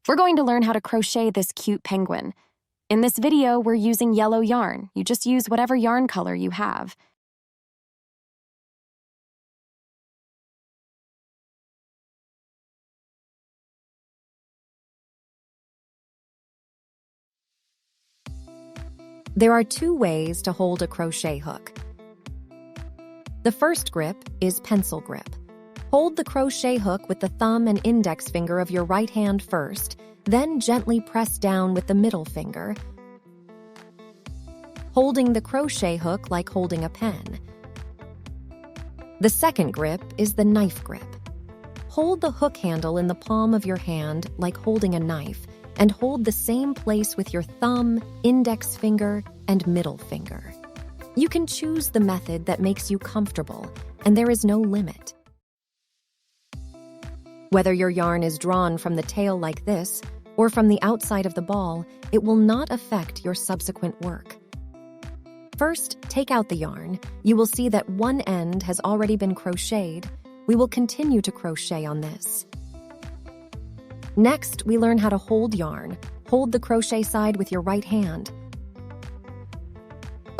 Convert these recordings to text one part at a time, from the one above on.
We're going to learn how to crochet this cute penguin. In this video, we're using yellow yarn. You just use whatever yarn color you have. There are two ways to hold a crochet hook. The first grip is pencil grip. Hold the crochet hook with the thumb and index finger of your right hand first, then gently press down with the middle finger, holding the crochet hook like holding a pen. The second grip is the knife grip. Hold the hook handle in the palm of your hand like holding a knife, and hold the same place with your thumb, index finger, and middle finger. You can choose the method that makes you comfortable, and there is no limit. Whether your yarn is drawn from the tail like this, or from the outside of the ball, it will not affect your subsequent work. First, take out the yarn. You will see that one end has already been crocheted. We will continue to crochet on this. Next, we learn how to hold yarn. Hold the crochet side with your right hand.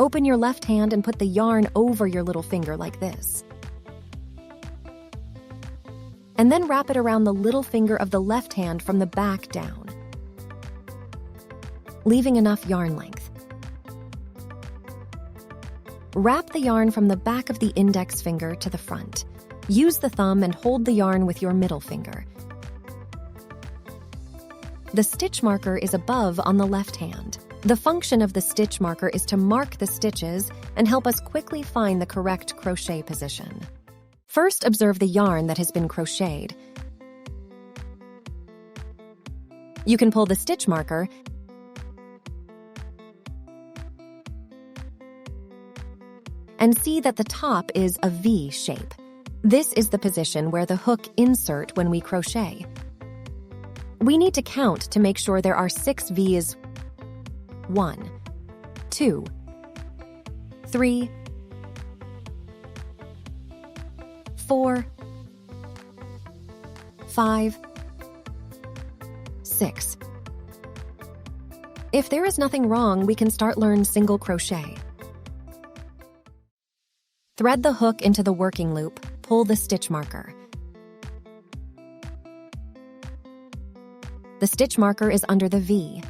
Open your left hand and put the yarn over your little finger like this. And then wrap it around the little finger of the left hand from the back down, leaving enough yarn length. Wrap the yarn from the back of the index finger to the front. Use the thumb and hold the yarn with your middle finger. The stitch marker is above on the left hand. The function of the stitch marker is to mark the stitches and help us quickly find the correct crochet position. First, observe the yarn that has been crocheted. You can pull the stitch marker and see that the top is a V shape. This is the position where the hook insert when we crochet. We need to count to make sure there are 6 V's. 1, 2, 3, 4, 5, 6. If there is nothing wrong, we can start learn single crochet. Thread the hook into the working loop, pull the stitch marker. The stitch marker is under the V.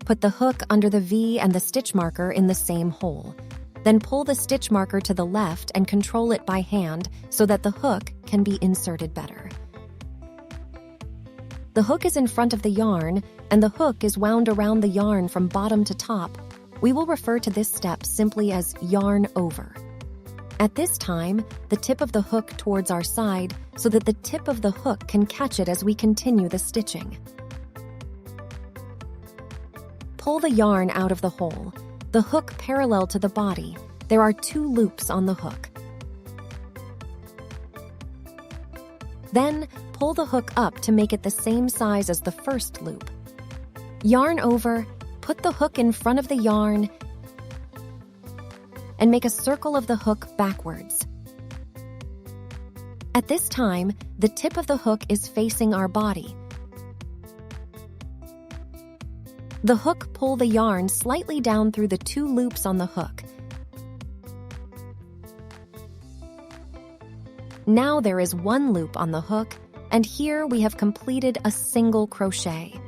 Put the hook under the V and the stitch marker in the same hole. Then pull the stitch marker to the left and control it by hand so that the hook can be inserted better. The hook is in front of the yarn, and the hook is wound around the yarn from bottom to top. We will refer to this step simply as yarn over. At this time, the tip of the hook towards our side so that the tip of the hook can catch it as we continue the stitching. Pull the yarn out of the hole. The hook parallel to the body. There are 2 loops on the hook. Then, pull the hook up to make it the same size as the first loop. Yarn over, put the hook in front of the yarn, and make a circle of the hook backwards. At this time, the tip of the hook is facing our body. The hook pull the yarn slightly down through the 2 loops on the hook. Now there is 1 loop on the hook, and here we have completed a single crochet.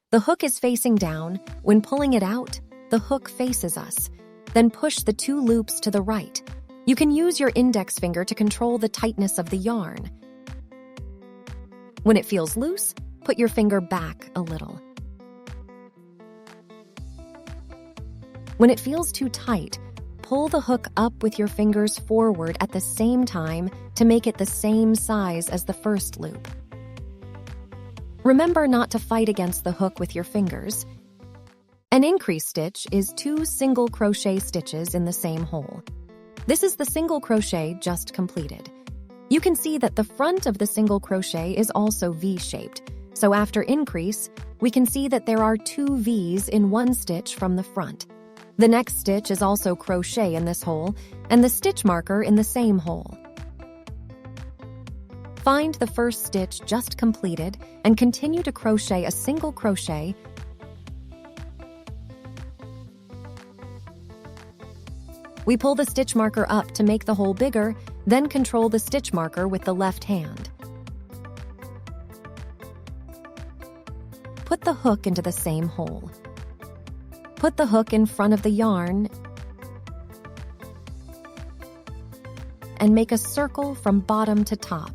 The hook is facing down. When pulling it out, the hook faces us. Then push the 2 loops to the right. You can use your index finger to control the tightness of the yarn. When it feels loose, put your finger back a little. When it feels too tight, pull the hook up with your fingers forward at the same time to make it the same size as the first loop. Remember not to fight against the hook with your fingers. An increase stitch is 2 single crochet stitches in the same hole. This is the single crochet just completed. You can see that the front of the single crochet is also V-shaped, so after increase, we can see that there are 2 V's in 1 stitch from the front. The next stitch is also crochet in this hole, and the stitch marker in the same hole. Find the first stitch just completed and continue to crochet a single crochet. We pull the stitch marker up to make the hole bigger, then control the stitch marker with the left hand. Put the hook into the same hole. Put the hook in front of the yarn and make a circle from bottom to top.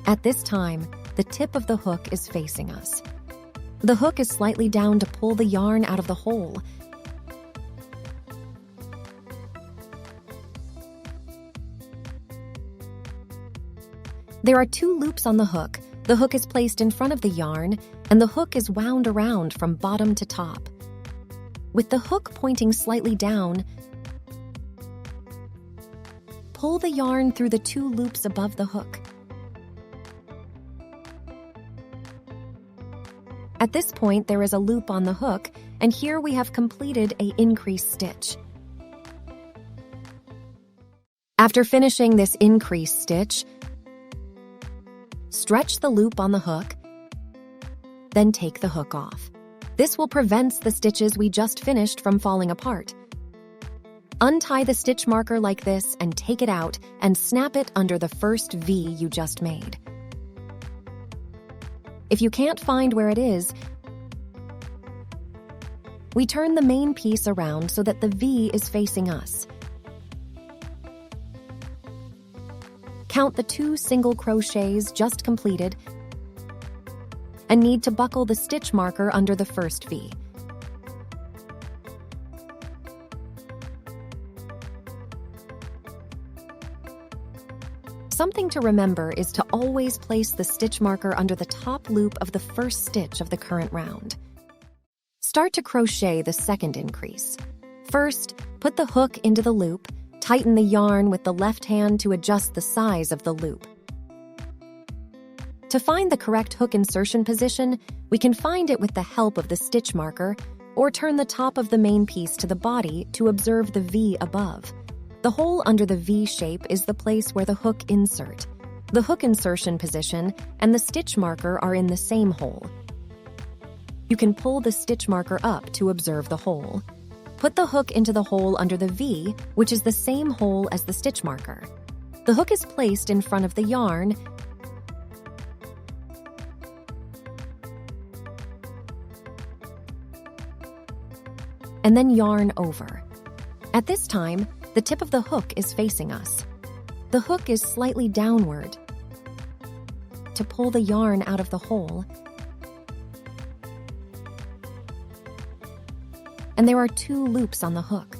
At this time, the tip of the hook is facing us. The hook is slightly down to pull the yarn out of the hole. There are 2 loops on the hook. The hook is placed in front of the yarn, and the hook is wound around from bottom to top. With the hook pointing slightly down, pull the yarn through the 2 loops above the hook. At this point, there is a loop on the hook, and here we have completed an increased stitch. After finishing this increased stitch, stretch the loop on the hook, then take the hook off. This will prevent the stitches we just finished from falling apart. Untie the stitch marker like this and take it out and snap it under the first V you just made. If you can't find where it is, we turn the main piece around so that the V is facing us. Count the 2 single crochets just completed and need to buckle the stitch marker under the first V. Something to remember is to always place the stitch marker under the top loop of the first stitch of the current round. Start to crochet the second increase. First, put the hook into the loop, tighten the yarn with the left hand to adjust the size of the loop. To find the correct hook insertion position, we can find it with the help of the stitch marker or turn the top of the main piece to the body to observe the V above. The hole under the V shape is the place where the hook insert. The hook insertion position and the stitch marker are in the same hole. You can pull the stitch marker up to observe the hole. Put the hook into the hole under the V, which is the same hole as the stitch marker. The hook is placed in front of the yarn and then yarn over. At this time, the tip of the hook is facing us. The hook is slightly downward to pull the yarn out of the hole, and there are 2 loops on the hook.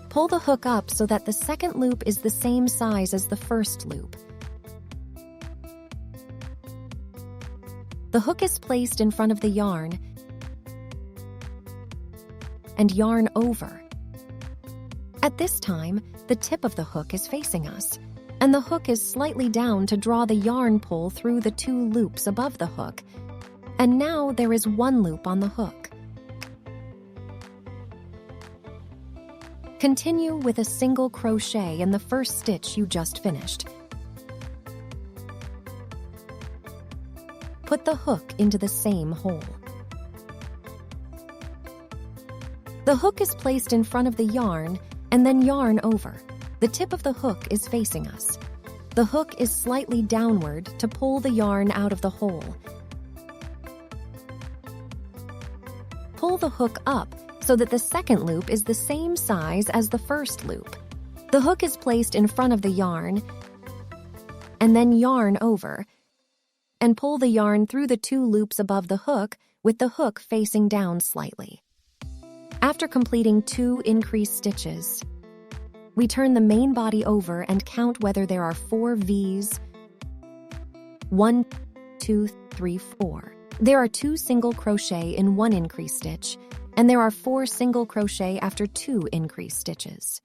Pull the hook up so that the second loop is the same size as the first loop. The hook is placed in front of the yarn and yarn over. At this time, the tip of the hook is facing us, and the hook is slightly down to draw the yarn pull through the 2 loops above the hook, and now there is 1 loop on the hook. Continue with a single crochet in the first stitch you just finished. Put the hook into the same hole. The hook is placed in front of the yarn and then yarn over. The tip of the hook is facing us. The hook is slightly downward to pull the yarn out of the hole. Pull the hook up so that the second loop is the same size as the first loop. The hook is placed in front of the yarn and then yarn over and pull the yarn through the 2 loops above the hook with the hook facing down slightly. After completing 2 increased stitches, we turn the main body over and count whether there are 4 V's. 1, 2, 3, 4. There are 2 single crochet in 1 increased stitch, and there are 4 single crochet after 2 increased stitches.